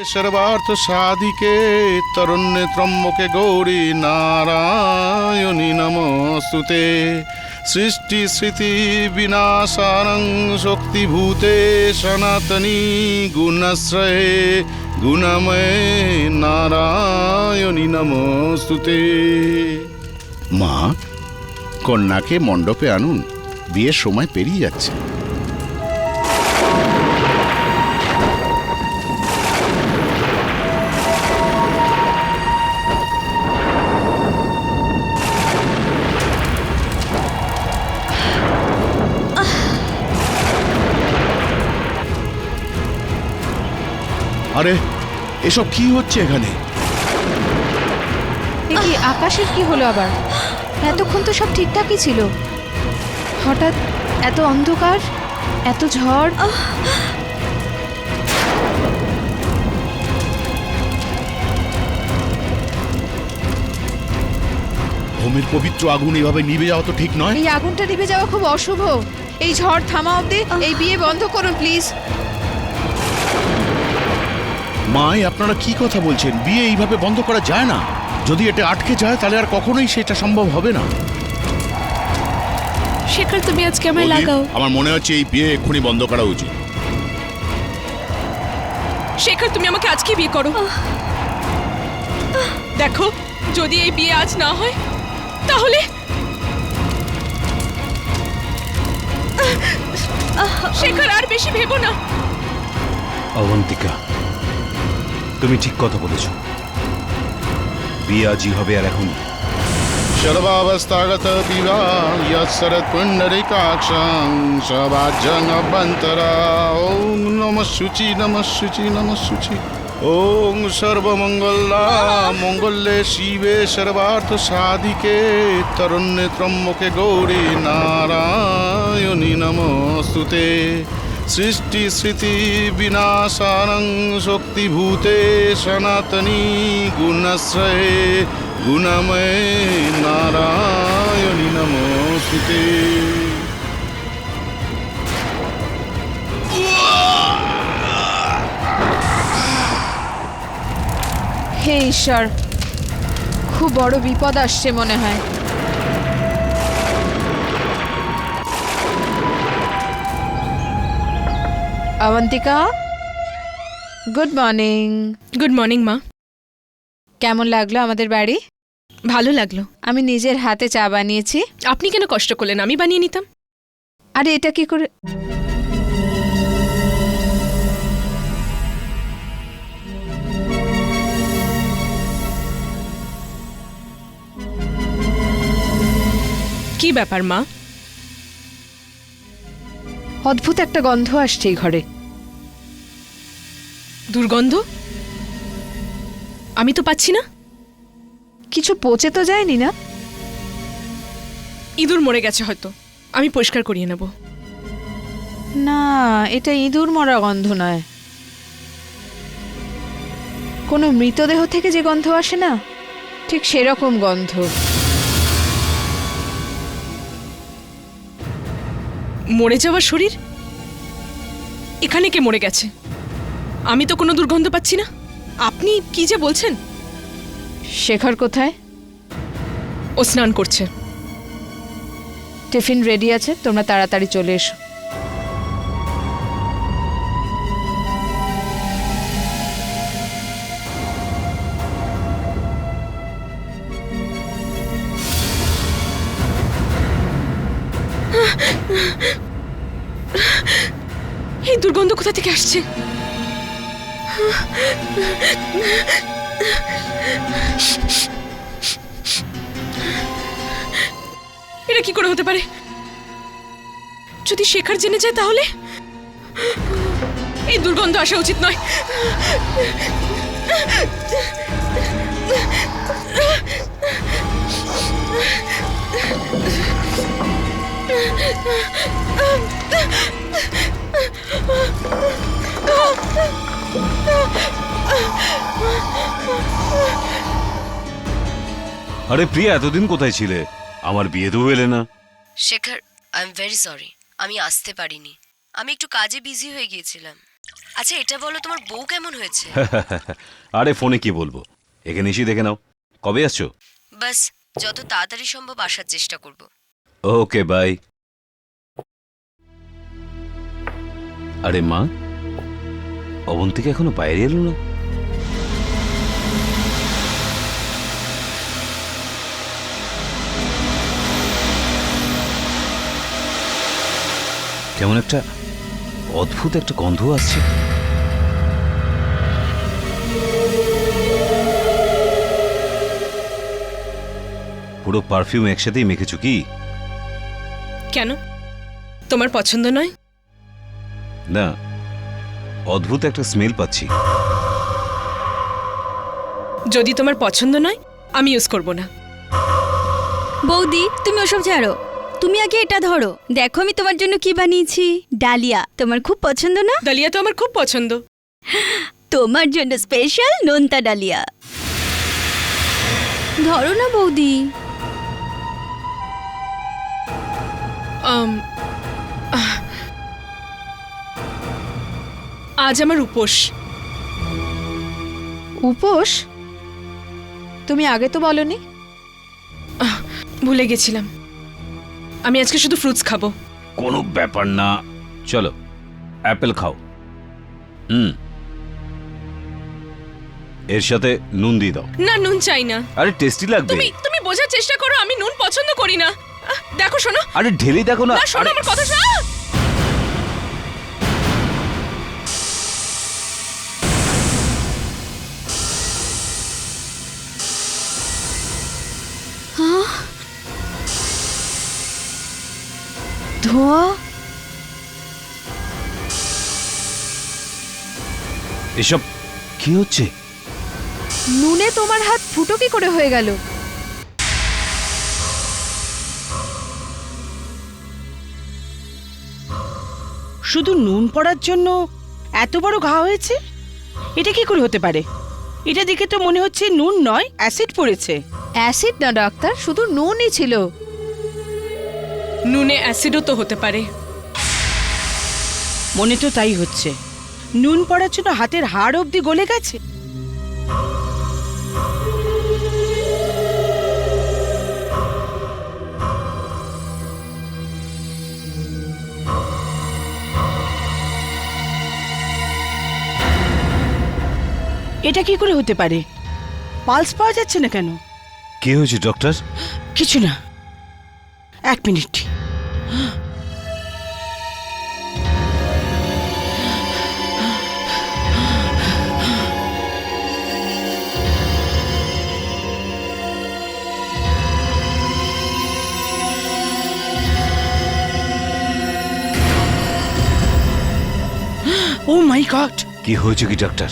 सर्वार्थ साधिके तरुण्य त्र्यंबके गौरी नारायणी नमोस्तुते सृष्टि स्थिति विनाशानं शक्तिभूते सनातनी गुणाश्रये गुणमये नारायणी नमोस्तुते। মা, কন্যাকে মণ্ডপে আনুন, বিয়ের সময় পেরিয়ে যাচ্ছে। আরে এসব কি হচ্ছে এখানে? কি আকাশের কি হলো আবার? এতক্ষণ তো সব ঠিকঠাকই ছিল, হঠাৎ এত অন্ধকার, এত ঝড়। হোমের পবিত্র আগুন এভাবে নিভে যাওয়া তো ঠিক নয়। এই আগুনটা নিভে যাওয়া খুব অশুভ। এই ঝড় থামা অবধি এই বিয়ে বন্ধ করুন প্লিজ। মা, আপনারা কি কথা বলছেন? বিয়ে এইভাবে বন্ধ করা যায় না। যদি এটা আটকে যায় তাহলে আর কখনোই সেটা সম্ভব হবে না। শেখর, তুমি আজকে আমায় লাগাও। আমার মনে হচ্ছে এই বিয়ে এক্ষুনি বন্ধ করা উচিত। শেখর, তুমি আমাকে আজকে বিয়ে করো। দেখো, যদি এই বিয়ে আজ না হয় তাহলে শেখর, আর বেশি ভেবো না। অবন্তিকা, তুমি ঠিক কথা বলেছো, বিয়ে আজই হবে আর এখন। सर्वावस्थागत विवाह यत्सरत् पुण्डरीकाक्षं सभाज्यं अभ्यन्तरा। ओम नमः शुचि नमः शुचि नमः शुचि। ओम सर्वमंगला मंगल्ये शिवे सर्वार्थ साधिके तरुण्य त्र्यंबके गौरी नारायणी नमोस्तुते सृष्टि स्थिति विनाशानं शक्तिभूते सनातनी गुणाश्रये गुणमये नारायणी नमोस्तुते। হে ঈশ্বর, খুব বড় বিপদ আসছে মনে হয়। Abantika, good morning. Good morning মা। কেমন লাগলো আমাদের বাড়ি? ভালো লাগলো। আমি নিজের হাতে চা বানিয়েছি। আপনি কেন কষ্ট করলেন? আমি বানিয়ে নিতাম। আরে এটা কি করে? কি ব্যাপার মা? অদ্ভুত একটা গন্ধ আসছে এই ঘরে। দুর্গন্ধ? আমি তো পাচ্ছি না। কিছু পচে তো যায়নি না? ইঁদুর মরে গেছে হয়তো, আমি পরিষ্কার করিয়ে নেব। না, এটা ইঁদুর মরা গন্ধ নয়। কোনো মৃতদেহ থেকে যে গন্ধ আসে না, ঠিক সেরকম গন্ধ। মরে যাওয়া শরীর? এখানে কে মরে গেছে? আমি তো কোনো দুর্গন্ধ পাচ্ছি না। আপনি কি যে বলছেন? শেখর কোথায়? ও স্নান করছে। টিফিন রেডি আছে, তোমরা তাড়াতাড়ি চলে এসো। এই দুর্গন্ধ কোথা থেকে আসছে? এটা কি করে হতে পারে? যদি শেখর জেনে যায় তাহলে এই দুর্গন্ধ আসা উচিত নয়। আরে প্রিয়া, এতদিন কোথায় ছিলে? আমার বিয়েতেও এলে না। Shekhar, I am very sorry, আমি আসতে পারিনি। আমি একটু কাজে বিজি হয়ে গিয়েছিলাম। আচ্ছা এটা বলো, তোমার বউ কেমন হয়েছে? আরে ফোনে কি বলবো, এখানে এসেই দেখে নাও। কবে আসছো? বাস যত তাড়াতাড়ি সম্ভব আসার চেষ্টা করব। Okay bye. আরে মা, অবন্তিকা এখনো বাইরে এলো না? কেমন একটা অদ্ভুত একটা গন্ধ আসছে। পুরো পারফিউম একসাথেই মেখেছো কি? কেন, তোমার পছন্দ নয়? না, অদ্ভুত একটা স্মেল পাচ্ছি। যদি তোমার পছন্দ নয় আমি ইউজ করব না। বৌদি তুমি ওসব ছাড়ো, তুমি আগে এটা ধরো, দেখো আমি তোমার জন্য কি বানিয়েছি। ডালিয়া তোমার খুব পছন্দ না? ডালিয়া তো আমার খুব পছন্দ। তোমার জন্য স্পেশাল নোনতা ডালিয়া। ধরো না বৌদি। আজ আমার উপোস। উপোস? তুমি আগে তো বলনি। ভুলে গেছিলাম, আমি আজকে শুধু ফ্রুটস খাবো। কোনো ব্যাপার না, চলো অ্যাপেল খাও। এর সাথে নুন দিয়ে দাও। না, নুন চাই না। আরে টেস্টি লাগবে। তুমি তুমি বোঝার চেষ্টা করো, আমি নুন পছন্দ করি না। দেখো শোনো। আরে ঢেলে দেখো না। না শোনো আরে, আমার কথা শোনো। ধোঁয়া? এসব কি হচ্ছে? নুনে তোমার হাত ফুটো কি করে হয়ে গেল? শুধু নুন পড়ার জন্য এত বড় ঘা হয়েছে? এটা কি করে হতে পারে? এটা দেখে তো মনে হচ্ছে নুন নয়, অ্যাসিড পড়েছে। অ্যাসিড না ডাক্তার, শুধু নুনই ছিল। নুনে অ্যাসিডও তো হতে পারে। মনে তো তাই হচ্ছে। নুন পড়ার জন্য হাতের হাড় অবধি গলে গেছে। এটা কি করে হতে পারে? পালস পাওয়া যাচ্ছে না কেন? কি হয়েছে ডক্টর? কিছু না, 1 মিনিট। ও মাই গড! কি হয়েছে কি ডক্টর?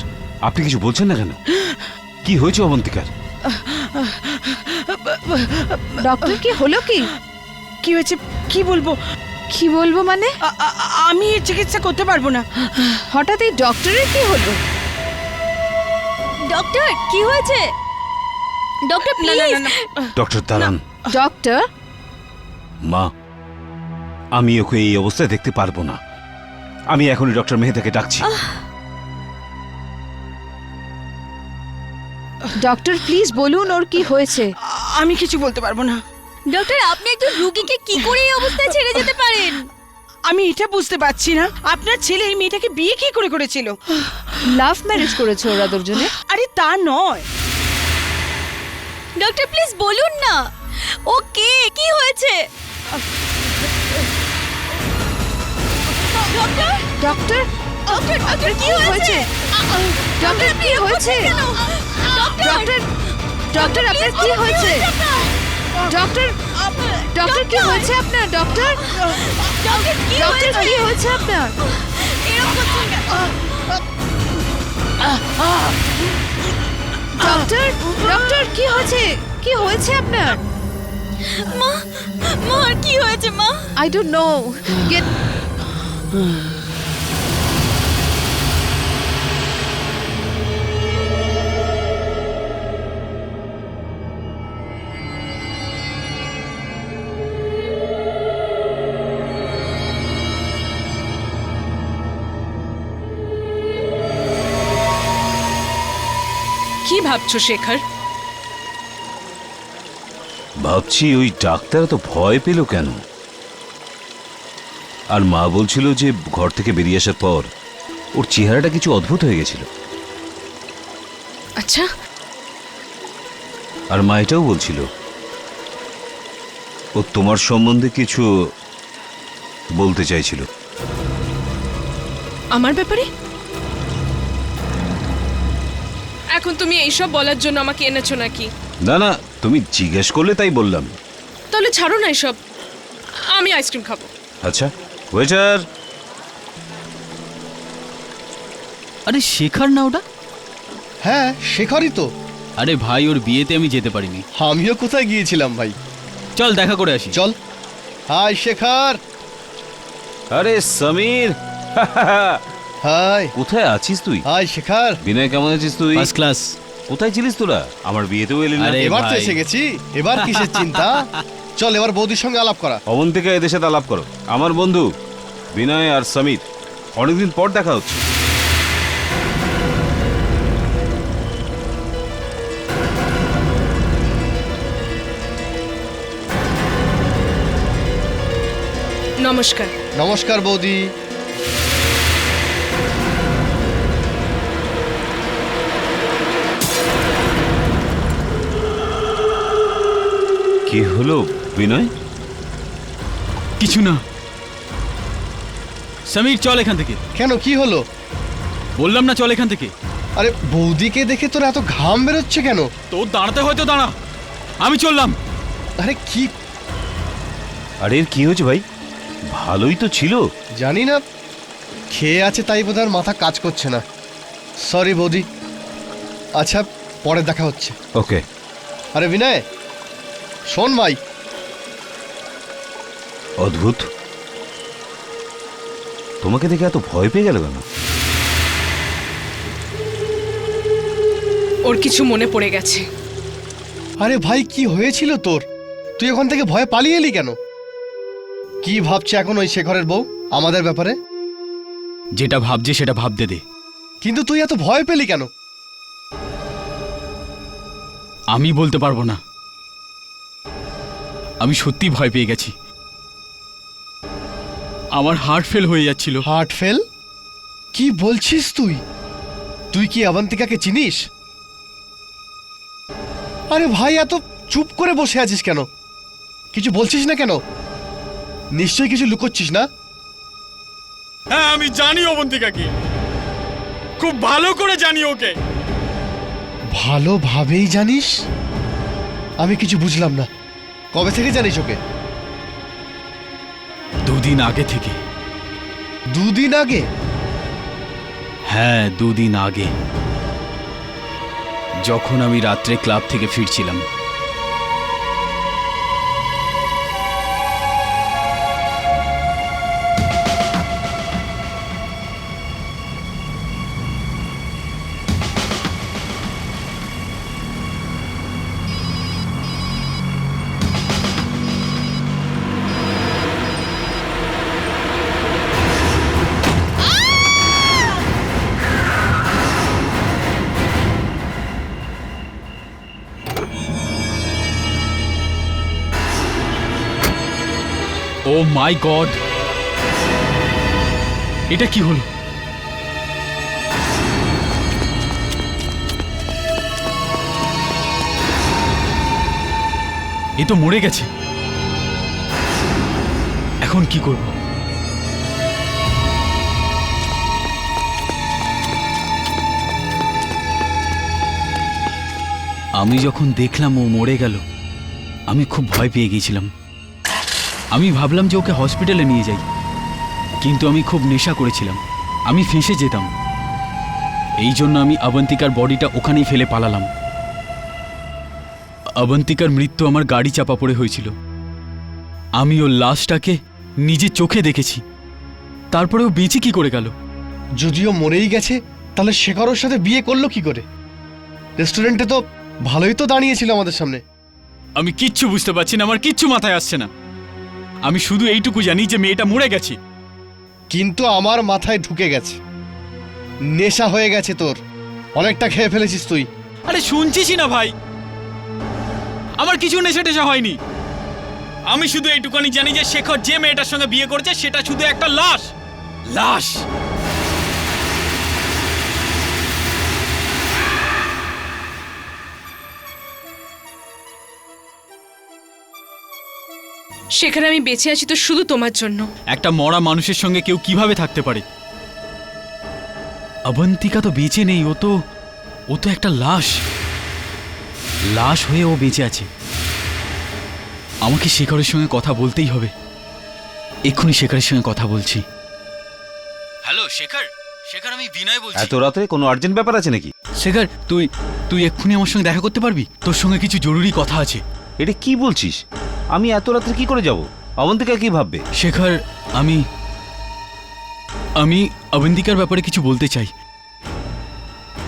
আপনি কিছু বলছেন না কেন? কি হয়েছে অবন্তিকার? ডক্টর কি হলো কি? কি হয়েছে কি বলবো? কি বলবো মানে? আমি এর চিকিৎসা করতে পারবো না। হঠাৎ এই ডক্টরের কি হলো? ডক্টর কি হয়েছে? ডক্টর না না প্লিজ। না, ডক্টর দাঁড়ান। ডক্টর? মা, আমি ওকে এই অবস্থায় দেখতে পারবো না। আমি এখনই ডক্টর মেহেদাকে ডাকছি। ডক্টর প্লিজ বলুন ওর কি হয়েছে। আমি কিছু বলতে পারবো না। ডক্টর আপনি একজন রোগীকে কি করে এই অবস্থায় ছেড়ে যেতে পারেন? আমি এটা বুঝতে পারছি না, আপনার ছেলে এই মেয়েটাকে বিয়ে কি করে করেছিল? লাভ ম্যারেজ করেছে ওরা দুজনে। আরে তা নয়। ডক্টর প্লিজ বলুন না, ও কে, কি হয়েছে? Doctor doctor? ডক্টর ডক্টর কি হয়েছে? ডক্টর কি হয়েছে? ডক্টর? ডক্টর আপনার কি হয়েছে? ডক্টর? ডক্টর কি হয়েছে আপনার? ডক্টর? ডক্টর কি ডক্টর হয়েছে? কি হয়েছে আপনার? এরকম করছেন কেন? ডক্টর? ডক্টর কি হয়েছে? কি হয়েছে আপনার? মা, মা কি হয়েছে মা? I don't know. Get ভাবছো শেখর? ভাবছি ওই ডাক্তার তো ভয় পেল কেন। আর মা বলছিল যে ঘর থেকে বেরিয়ে আসার পর ওর চেহারাটা কিছু অদ্ভুত হয়ে গেছিল। আচ্ছা, আর মা এটাও বলছিল ও তোমার সম্বন্ধে কিছু বলতে চাইছিল। আমার ব্যাপারে? এখন তুমি এইসব বলার জন্য আমাকে এনেছো নাকি? না না, তুমি জিজ্ঞেস করলে তাই বললাম। তাহলে ছাড়ো না এসব, আমি আইসক্রিম খাবো। আচ্ছা ওয়েটার। আরে শেখর না ওটা? হ্যাঁ শেখরই তো। আরে ভাই, ওর বিয়েতে আমি যেতে পারিনি। আমিও কোথায় গিয়েছিলাম ভাই। চল দেখা করে আসি। চল। হাই শেখর। আরে সমীর, হাই। কোথায় আছিস তুই? হাই শেখর। বিনয় কেমন আছিস তুই? First class. কোথায় ছিলিস তোরা? আমার বিয়েতেও এলি না। আরে এবার তো ভাই। এসে গেছি, এবার কিসের চিন্তা? চল এবার বৌদির সঙ্গে আলাপ করা। অবন্তিকা এদের সাথে আলাপ করো। আমার বন্ধু বিনয় আর সমীর, অনেকদিন পর দেখা হচ্ছে। নমস্কার। নমস্কার বৌদি। কি হলো বিনয়? কিছু না। সমীর চল এখান থেকে। কেন কি হলো? বললাম না চল এখান থেকে। আরে বৌদিকে দেখে তোর এত ঘাম বেরোচ্ছে কেন? তোর দাঁড়াতে হয়তো দাঁড়া, আমি চললাম। আরে কি? আরে এর কি হয়েছে ভাই? ভালোই তো ছিল। জানি না, খেয়ে আছে তাই বোধহয় মাথা কাজ করছে না। সরি বৌদি। আচ্ছা পরে দেখা হচ্ছে। ওকে। আরে বিনয় শোন ভাই। অদ্ভুত, তোমাকে দেখে এত ভয় পেয়ে গেল কেন? ওর কিছু মনে পড়ে গেছে। আরে ভাই কি হয়েছিল তোর? তুই ওখান থেকে ভয়ে পালিয়ে এলি কেন? কি ভাবছে এখন ওই শেখরের বউ আমাদের ব্যাপারে? যেটা ভাবছে সেটা ভাবতে দে। কিন্তু তুই এত ভয় পেলি কেন? আমি বলতে পারবো না। আমি সত্যি ভয় পেয়ে গেছি। আমার হার্ট ফেল হয়ে যাচ্ছিল। Heart fail? কি বলছিস তুই? তুই কি অবন্তিকাকে চিনিস? আরে ভাই এত চুপ করে বসে আছিস কেন? কিছু বলছিস না কেন? নিশ্চয়ই কিছু লুকোচ্ছিস না? হ্যাঁ আমি জানি অবন্তিকাকে, খুব ভালো করে জানি ওকে। ভালোভাবেই জানিস? আমি কিছু বুঝলাম না। কবে থেকে জানিস ওকে? দুদিন আগে থেকে। দুদিন আগে? হ্যাঁ 2 দিন আগে, যখন আমি রাত্রে ক্লাব থেকে ফিরছিলাম। ও মাই গড, এটা কি হলো? এ তো মরে গেছে। এখন কি করব? আমি যখন দেখলাম ও মরে গেল, আমি খুব ভয় পেয়ে গিয়েছিলাম। আমি ভাবলাম যে ওকে হসপিটালে নিয়ে যাই, কিন্তু আমি খুব নেশা করেছিলাম, আমি ফেঁসে যেতাম। এই জন্য আমি অবন্তিকার বডিটা ওখানেই ফেলে পালালাম। অবন্তিকার মৃত্যু আমার গাড়ি চাপা পড়ে হয়েছিল। আমি ওর লাশটাকে নিজে চোখে দেখেছি। তারপরে ও বেঁচে কি করে গেল? যদিও মরেই গেছে, তাহলে শেখরের সাথে বিয়ে করলো কি করে? রেস্টুরেন্টে তো ভালোই তো দাঁড়িয়েছিল আমাদের সামনে। আমি কিচ্ছু বুঝতে পারছি না, আমার কিচ্ছু মাথায় আসছে না। আমি শুধু এইটুকু জানি যে মেয়েটা মরে গেছে। কিন্তু আমার মাথায় ঢুকে গেছে। নেশা হয়ে গেছে তোর, অনেকটা খেয়ে ফেলেছিস তুই। আরে শুনছিসই না ভাই, আমার কিছু নেশা টেশা হয়নি। আমি শুধু এইটুকুনি জানি যে শেখর যে মেয়েটার সঙ্গে বিয়ে করেছে সেটা শুধু একটা লাশ। লাশ। সেখানে আমি বেঁচে আছি তো শুধু তোমার জন্য। একটা মরা মানুষের সঙ্গে কেউ কিভাবে থাকতে পারে? অবন্তিকা তো বেঁচে নেই, ও তো একটা লাশ। লাশ হয়ে ও বেঁচে আছে। আমাকে শেখরের সঙ্গে কথা বলতেই হবে। এক্ষুনি শেখরের সঙ্গে কথা বলছি। হ্যালো শেখর, শেখর আমি বিনয় বলছি। এত রাতে কোনো আর্জেন্ট ব্যাপার আছে নাকি? শেখর, তুই এক্ষুনি আমার সঙ্গে দেখা করতে পারবি? তোর সঙ্গে কিছু জরুরি কথা আছে। এটা কি বলছিস? আমি এত রাত্রে কি করে যাব? অবন্তিকা কি ভাববে? শেখর, আমি অবন্তিকার ব্যাপারে কিছু বলতে চাই।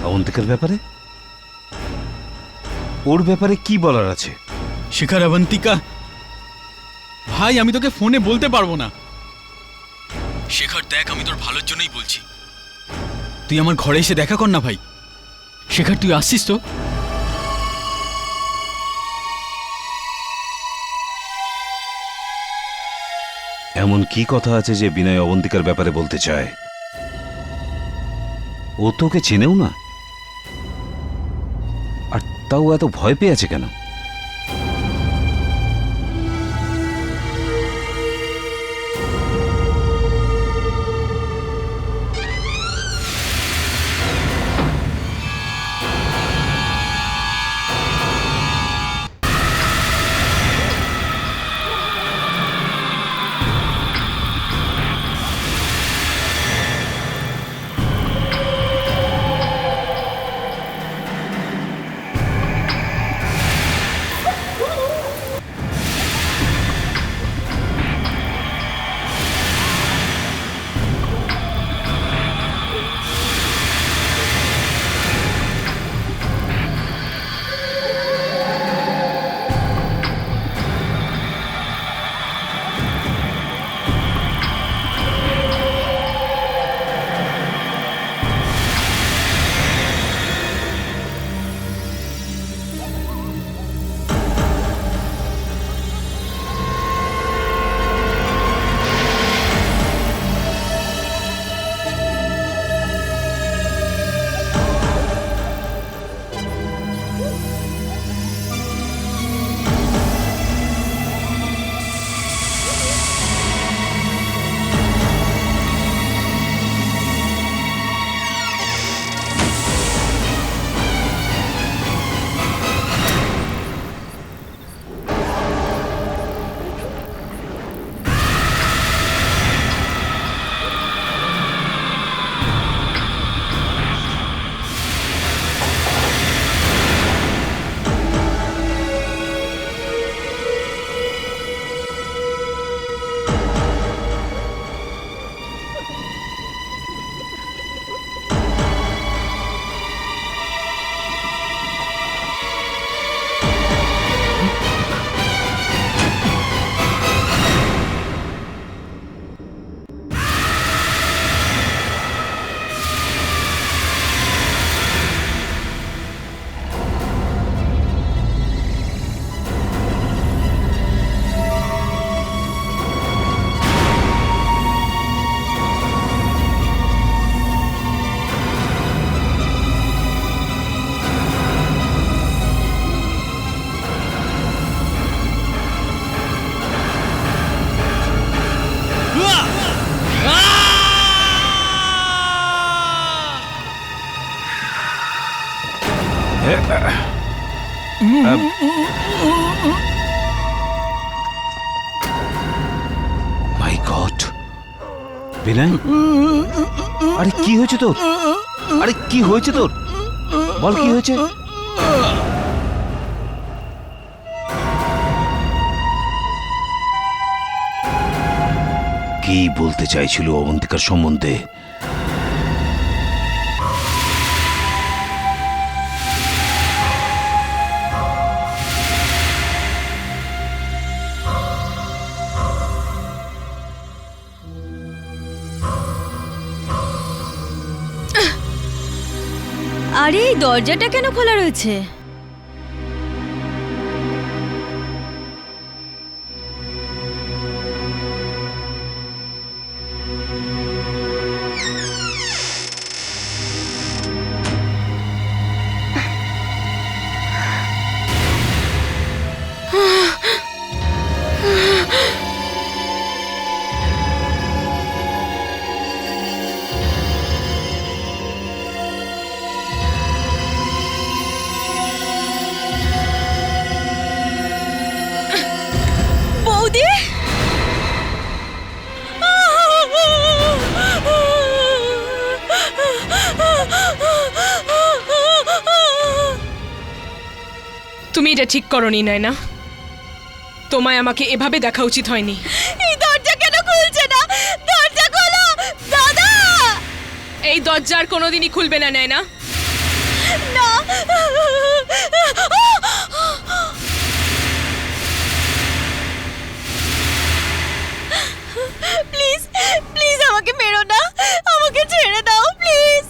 অবন্তিকার ব্যাপারে? ওর ব্যাপারে কি বলার আছে? শেখর, অবন্তিকা ভাই, আমি তোকে ফোনে বলতে পারবো না। শেখর দেখ, আমি তোর ভালোর জন্যই বলছি, তুই আমার ঘরে এসে দেখা কর না ভাই। শেখর, তুই আসছিস তো? এমন কি কথা আছে যে বিনয় অবন্তিকার ব্যাপারে বলতে চায়? ও তোকে চেনেও না, আর তাও এত ভয় পেয়ে আছে কেন? মাই গড, বিনয়, আরে কি হয়েছে তোর? আরে কি হয়েছে তোর? বল কি হয়েছে? কি বলতে চাইছিল অবন্তিকার সম্বন্ধে? আরে এই দরজাটা কেন খোলা রয়েছে? বৌদি, তুমি এটা ঠিক করনি নয়না। তোমায় আমাকে এভাবে দেখা উচিত হয়নি। এই দরজা কেন খুলছে না? দরজা খোলো দাদা। এই দরজা আর কোনোদিনই খুলবে না নয়না। না, প্লিজ প্লিজ আমাকে মেরো না, আমাকে ছেড়ে দাও প্লিজ।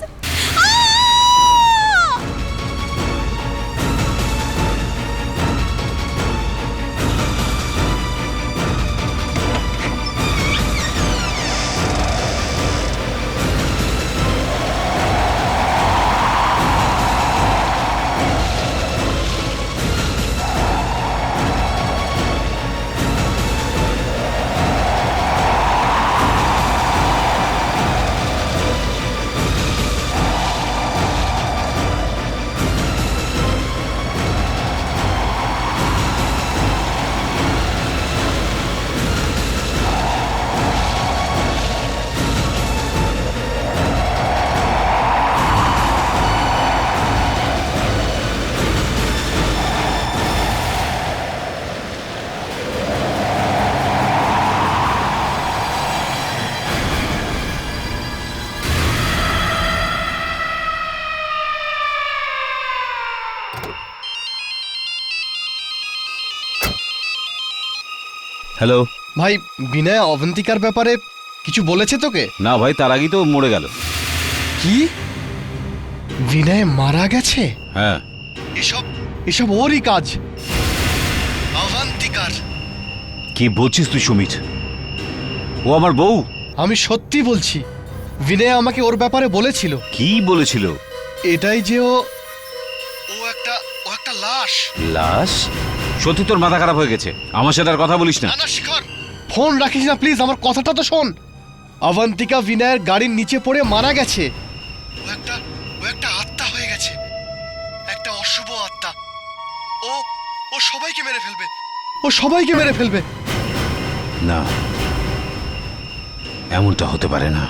হ্যালো। ভাই বিনয় অবন্তিকার ব্যাপারে কিছু বলেছে তোকে? না ভাই, তার আগেই তো মরে গেল। কি বিনয় মারা গেছে? হ্যাঁ। এসব এসব ওরই কাজ, অবন্তিকার। কি বলছিস তুই সুমিত? ও আমার বউ। আমি সত্যি বলছি, বিনয় আমাকে ওর ব্যাপারে বলেছিল। কি বলেছিল? এটাই যে ও একটা লাশ। লাশ? সত্যি তোর মাথা খারাপ হয়ে গেছে? আমার সাথে আর কথা বলিস না। না শিখর, ফোন রাখিস না প্লিজ, আমার কথাটা তো শোন। অবন্তিকা বিনয়ের গাড়ির নিচে পড়ে মারা গেছে। ও একটা আত্মা হয়ে গেছে, একটা অশুভ আত্মা। ও সবাইকে মেরে ফেলবে, ও সবাইকে মেরে ফেলবে। না, এমনটা হতে পারে না।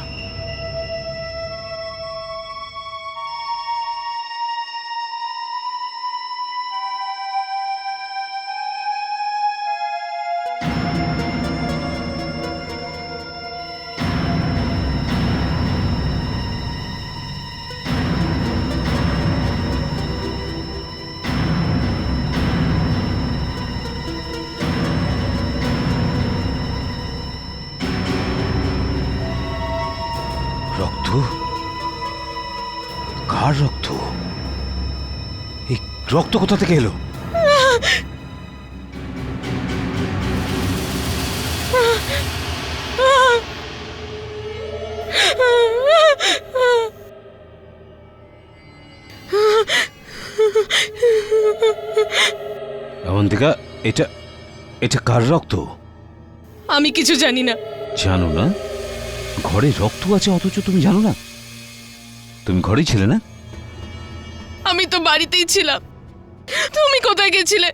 রক্ত? কার রক্ত? এই রক্ত কোথা থেকে এলো? অবন্তিকা, এটা কার রক্ত? আমি কিছু জানি না। জানো না? ঘরে রক্ত আছে অথচ তুমি জানো না? তুমি ঘরেই ছিলে না? আমি তো বাড়িতেই ছিলাম। তুমি কোথায় গেছিলে?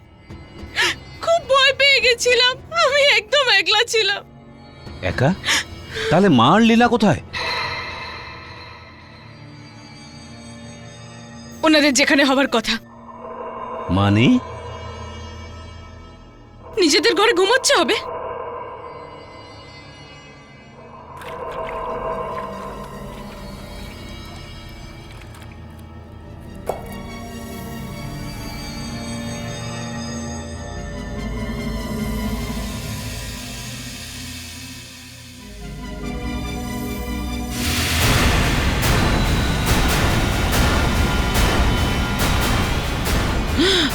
খুব ভয় পেয়ে গেছিলাম। আমি একদম একলা ছিলাম। একা? তাহলে মা আর লীলা কোথায়? ওনাদের যেখানে হবার কথা। মানে? নিজেদের ঘরে ঘুমোচ্ছে হবে।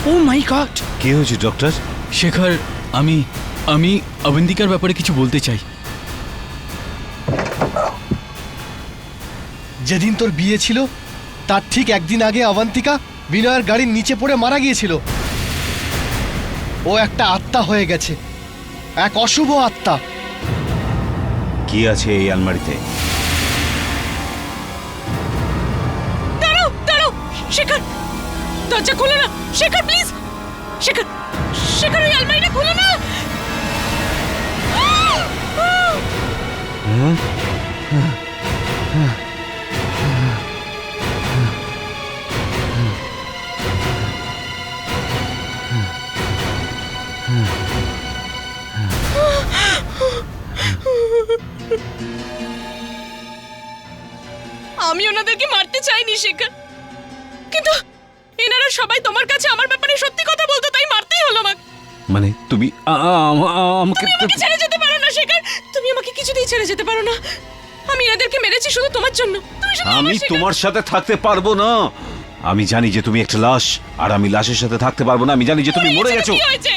ও মাই গড! কি হয়েছে ডক্টর? শেখর, আমি আমি অবন্তিকার ব্যাপারে কিছু বলতে চাই। যেদিন তোর বিয়ে ছিল তার ঠিক একদিন আগে অবন্তিকা বিনয়ের গাড়ির নিচে পড়ে মারা গিয়েছিল। ও একটা আত্মা হয়ে গেছে, এক অশুভ আত্মা। কি আছে এই আলমারিতে? দাঁড়াও দাঁড়াও শেখর, দরজা খোলো না শেখর, প্লিজ শেখর, শেখর ওই আলমারিটা খোলো না। আমি ওনাদেরকে মারতে চাইনি শেখর, কিন্তু এনারা সবাই তোমার কাছে আমার ব্যাপারে সত্যি কথা বলতো, তাই মারতেই হলো আমাকে। মানে তুমি আমাকে তুমি আমাকে ছেড়ে যেতে পারো না শেখর, তুমি আমাকে কিছুতেই ছেড়ে যেতে পারো না। আমি এনাদেরকে মেরেছি শুধু তোমার জন্য। তুমি শুধু আমি আমার শেখর। তোমার সাথে থাকতে পারবো না। আমি জানি যে তুমি একটা লাশ, আর আমি লাশের সাথে থাকতে পারবো না। আমি জানি যে তুমি মরে গেছো। কি হয়েছে?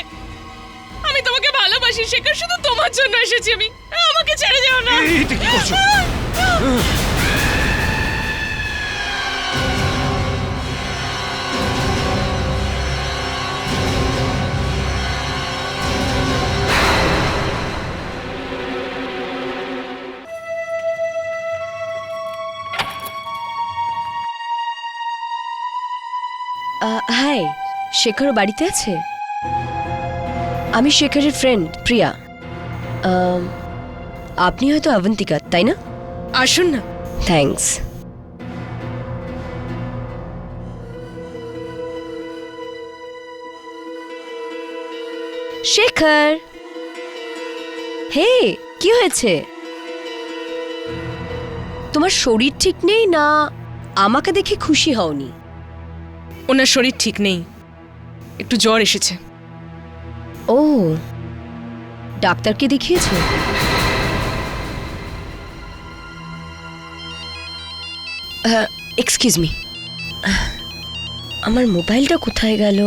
আমি তোমাকে ভালোবাসি শেখর, শুধু তোমার জন্য এসেছি আমি। আমাকে ছেড়ে যেও না। এটা কি করছো? হাই, শেখর বাড়িতে আছে? আমি শেখরের ফ্রেন্ড প্রিয়া। আপনি হয়তো অবন্তিকা, তাই না? আসুন না। থ্যাঙ্কস। শেখর, হে, কি হয়েছে? তোমার শরীর ঠিক নেই না আমাকে দেখে খুশি হওনি? ওনার শরীর ঠিক নেই, একটু জ্বর এসেছে। ও, ডাক্তারকে দেখিয়েছো? এক্সকিউজ মি, আমার মোবাইলটা কোথায় গেল?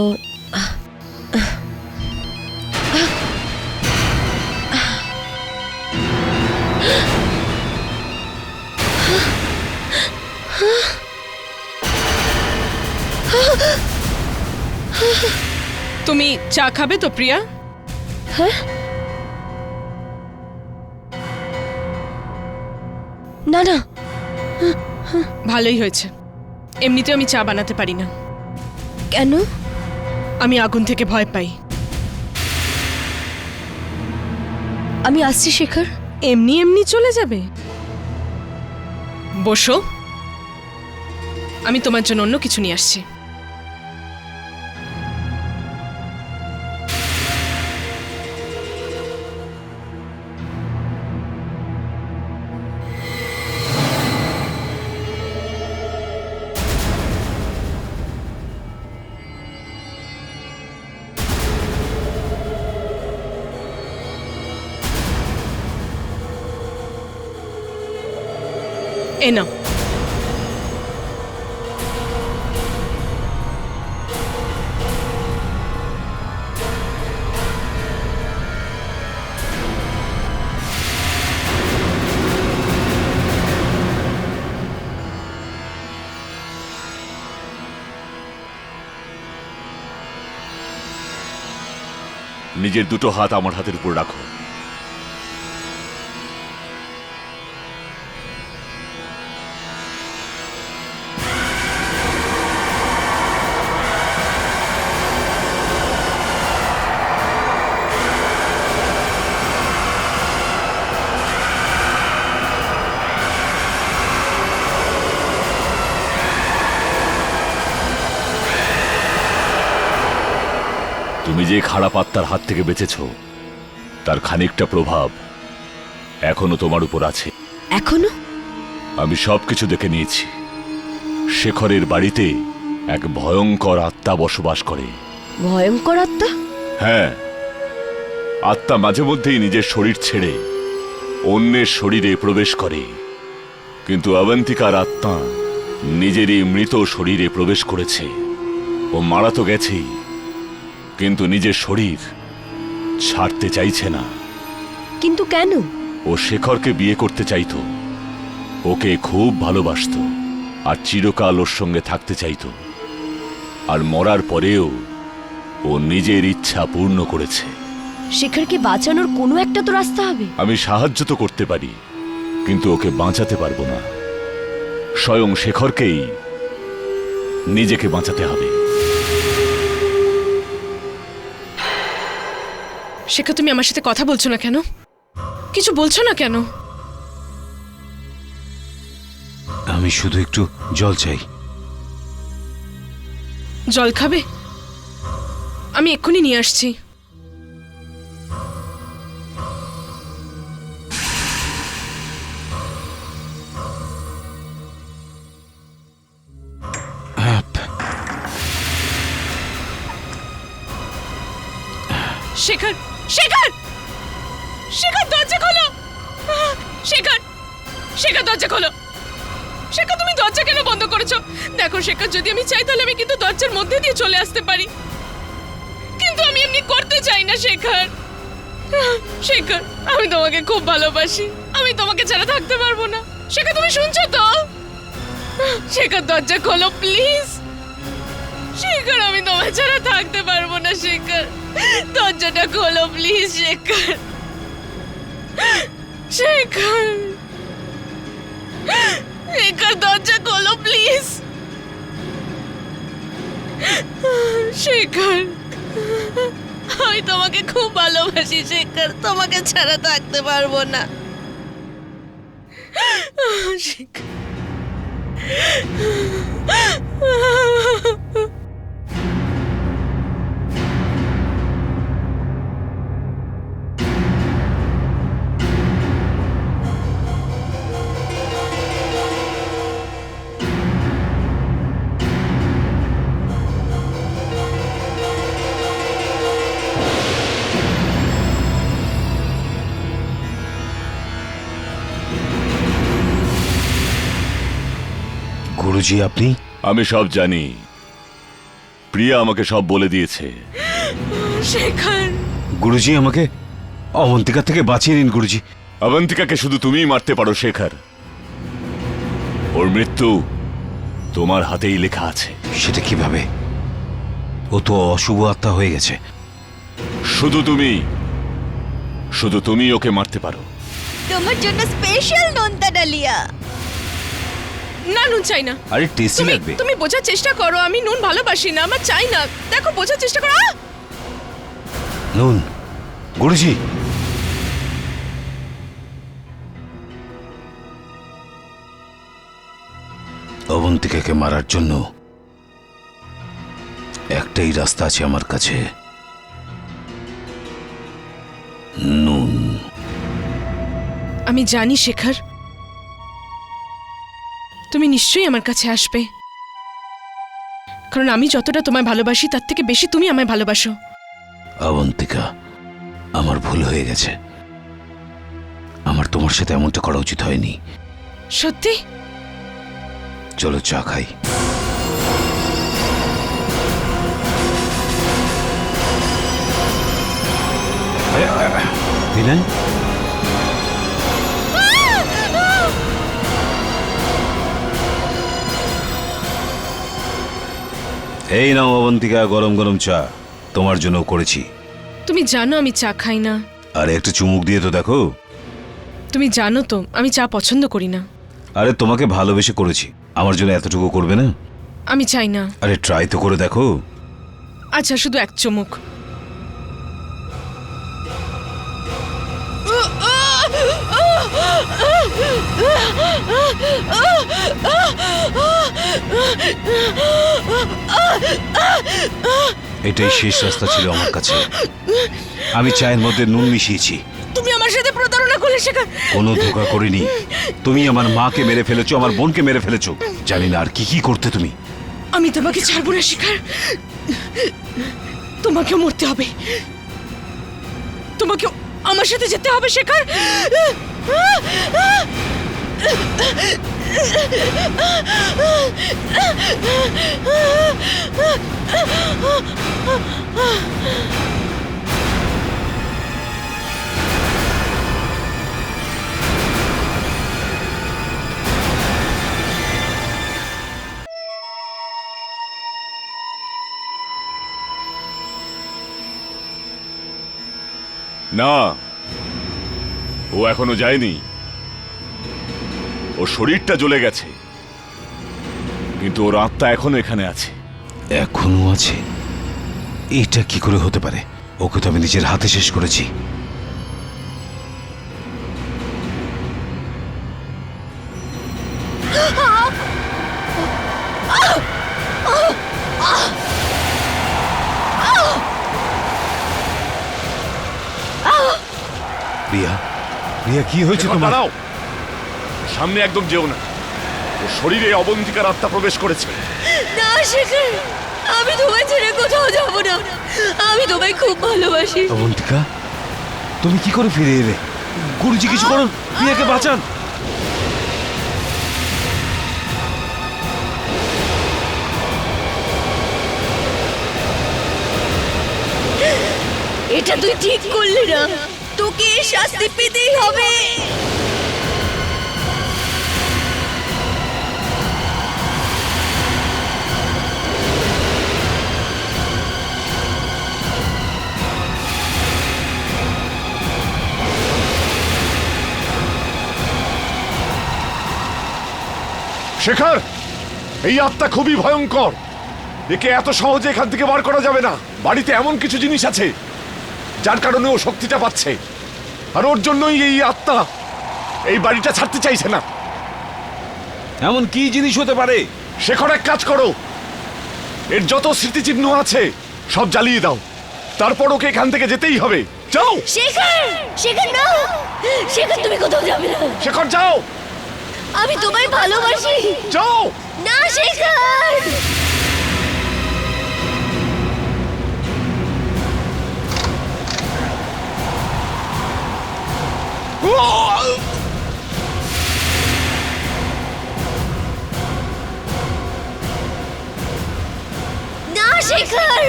তুমি চা খাবে তো প্রিয়া? না না, ভালোই হয়েছে। এমনিতে আমি চা বানাতে পারি না। কেন? আমি আগুন থেকে ভয় পাই। আমি আসছি শেখর। এমনি এমনি চলে যাবে? বসো, আমি তোমার জন্য অন্য কিছু নিয়ে আসছি। এ নাও। নিজের দুটো হাত আমার হাতের উপর রাখো। তুমি যে খারাপ আত্মার হাত থেকে বেঁচেছ তার খানিকটা প্রভাব এখনো তোমার উপর আছে। এখনো? আমি সবকিছু দেখে নিয়েছি। শেখরের বাড়িতে এক ভয়ঙ্কর আত্মা বসবাস করে। ভয়ঙ্কর আত্মা? হ্যাঁ, আত্মা মাঝে মধ্যেই নিজের শরীর ছেড়ে অন্যের শরীরে প্রবেশ করে, কিন্তু অবন্তিকার আত্মা নিজেরই মৃত শরীরে প্রবেশ করেছে। ও মারা তো গেছেই, কিন্তু নিজের শরীর ছাড়তে চাইছে না। কিন্তু কেন? ও শেখরকে বিয়ে করতে চাইতো, ওকে খুব ভালোবাসতো আর চিরকাল ওর সঙ্গে থাকতে চাইতো। আর মরার পরেও ও নিজের ইচ্ছা পূর্ণ করেছে। শেখরকে বাঁচানোর কোনো একটা তো রাস্তা হবে। আমি সাহায্য তো করতে পারি, কিন্তু ওকে বাঁচাতে পারবো না। স্বয়ং শেখরকেই নিজেকে বাঁচাতে হবে। শেখর, তুমি আমার সাথে কথা বলছো না কেন? কিছু বলছো না কেন? আমি শুধু একটু জল চাই। জল খাবে? আমি এক্ষুনি নিয়ে আসছি। শেখর, শেখর, শেখর দরজা খোলো! শেখর, শেখর দরজা খোলো! শেখর, তুমি দরজা কেন বন্ধ করেছো? দেখো শেখর, যদি আমি চাই তাহলে আমি কিন্তু দরজার মধ্যে দিয়ে চলে আসতে পারি, কিন্তু আমি এমনি করতে চাই না। শেখর, শেখর, আমি তোমাকে খুব ভালোবাসি, আমি তোমাকে ছাড়া থাকতে পারবো না। শেখর, তুমি শুনছো তো? শেখর, দরজা খোলো প্লিজ। শেখর, আমি তোমার ছাড়া থাকতে পারবো না। শেখর, দরজাটা খোলো প্লিজ। শেখর, শেখর, শেখর, দরজা খোলো প্লিজ। শেখর, আমি তোমাকে খুব ভালোবাসি। শেখর, তোমাকে ছাড়া থাকতে পারবো না। শেখর, গুরুজি, আপনি? আমি সব জানি, প্রিয়া আমাকে সব বলে দিয়েছে। শেখর, গুরুজি, আমাকে অবন্তিকা থেকে বাঁচিয়ে নিন গুরুজি। অবন্তিকাকে শুধু তুমিই মারতে পারো শেখর। ওর মৃত্যু তোমার হাতেই লেখা আছে। সেটা কিভাবে? ও তো অশুভ আত্মা হয়ে গেছে। শুধু তুমি ওকে মারতে পারো। তোমার জন্য স্পেশাল নোনতা ডালিয়া। না, নুন চাই না। আরে টেস্টি লাগবে। তুমি বোঝার চেষ্টা করো, আমি নুন ভালোবাসি না, আমার চাই না। দেখো, বোঝার চেষ্টা করো। নুন? গুরুজি, অবন্তিকাকে মারার জন্য একটাই রাস্তা আছে আমার কাছে, নুন। আমি জানি শেখর, তুমি নিশ্চয়ই আমার কাছে আসবে, কারণ আমি যতটা তোমায় ভালোবাসি তার থেকে বেশি তুমি আমায় ভালোবাসো। অবন্তিকা, আমার ভুল হয়ে গেছে। আমার তোমার সাথে এমনটা করা উচিত হয়নি। সত্যি? চলো চা খাই। বিনয়, এই নাও অবন্তিকা, গরম গরম চা তোমার জন্য করেছি। তুমি জানো আমি চা খাই না। আরে একটা চুমুক দিয়ে তো দেখো। তুমি জানো তো আমি চা পছন্দ করি না। আরে তোমাকে ভালোবেসে করেছি, আমার জন্য এতটুকু করবে না? আমি চাই না। আরে ট্রাই তো করে দেখো। আচ্ছা, শুধু এক চুমুক। এটাই শেষ রাস্তা ছিল আমার কাছে। আমি চায়ের মধ্যে নুন মিশিয়েছি। তুমি আমার সাথে প্রতারণা করলে শেখর। কোনো ধোঁকা করিনি। তুমি আমার মাকে মেরে ফেলেছো, আমার বোনকে মেরে ফেলেছো, জানি না আর কি কি করতে তুমি। আমি তোমাকে ছাড়বো না শেখর, তোমাকেও মরতে হবে, তোমাকেও আমার সাথে যেতে হবে শেখর। না, ও এখনো যায়নি। ওর শরীরটা জ্বলে গেছে, কিন্তু ওর আত্মা এখনো এখানে আছে। এখনো আছে? এটা কি করে হতে পারে? ওকে তো আমি নিজের হাতে শেষ করেছি। রিয়া, রিয়া কি হয়েছে শেখর, তোমার? দাঁড়াও। সামনে একদম যেও না। ওর শরীরে অবন্তিকার আত্মা প্রবেশ করেছে। না শেখর, আমি তোমায় ছেড়ে কোথাও যাব না। আমি তোমায় খুব ভালোবাসি। অবন্তিকা, তুমি কি করে ফিরে এলে? গুরুজি কিছু করুন, রিয়াকে বাঁচান। এটা তুই ঠিক করলি না, তোকে শাস্তি পেতেই হবে। শেখর, এই আত্মা খুবই ভয়ঙ্কর। একে এত সহজে এখান থেকে বার করা যাবে না। বাড়িতে এমন কিছু জিনিস আছে যার কারণে ও শক্তিটা পাচ্ছে, আর ওর জন্যই এই আত্মা এই বাড়িটা ছাড়তে চাইছে না। এমন কি জিনিস হতে পারে? শেখর, এক কাজ করো, এর যত স্মৃতিচিহ্ন আছে সব জ্বালিয়ে দাও। তারপর ওকে এখান থেকে যেতেই হবে। যাও শেখর, শেখর না, শেখর তুমি কোথাও যাবে না। শেখর, যাও। আমি তোমায় ভালোবাসি। যাও। না শেখর। না শেখর,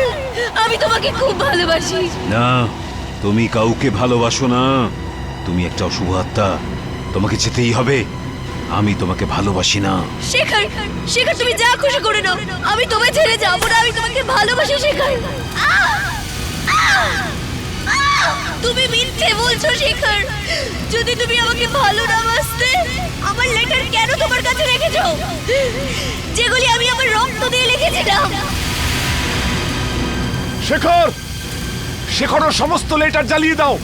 আমি তোমাকে খুব ভালোবাসি। না, তুমি কাউকে ভালোবাসো না। তুমি একটা অশুভ আত্মা, তোমাকে যেতেই হবে। আমি তোমাকে ভালোবাসি না। শেখর, শেখর তুমি যা খুশি করে নাও, আমি তোমায় ছেড়ে যাবো না। আমি তোমাকে ভালোবাসি শেখর। তুমি মিথ্যে বলছো শেখর। যদি তুমি আমাকে ভালো না বাসতে, আমার লেটার কেন তোমার কাছে রেখেছো, যেগুলি আমি আমার রক্ত দিয়ে লিখেছিলাম? শেখর, শেখর, ওর সমস্ত লেটার জ্বালিয়ে দাও।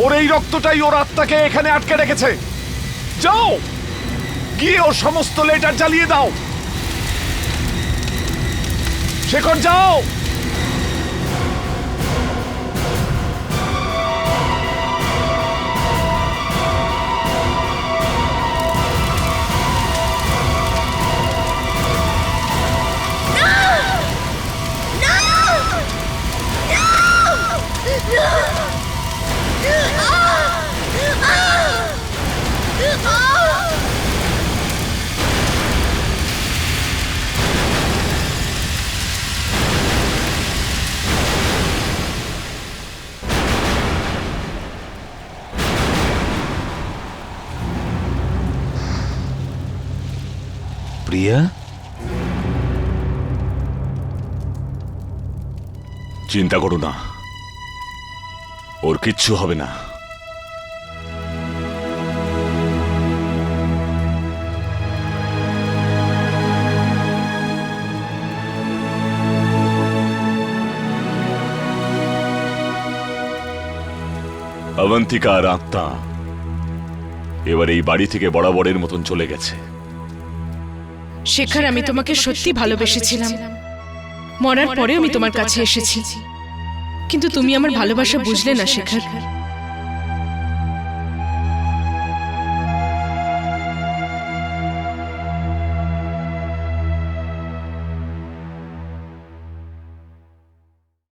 ওর এই রক্তটাই ওর আত্মাকে এখানে আটকে রেখেছে। যাও, গিয়ে ওর সমস্ত লেটার জ্বালিয়ে দাও। শেখর, যাও। প্রিয়া, চিন্তা করো না, ওর কিচ্ছু হবে না। অবন্তিকার আত্মা এবার এই বাড়ি থেকে বরাবরের মতন চলে গেছে। শেখর, আমি তোমাকে সত্যি ভালোবেসেছিলাম। মরার পরে আমি তোমার কাছে এসেছি, কিন্তু তুমি আমার ভালোবাসা বুঝলে না শেখর।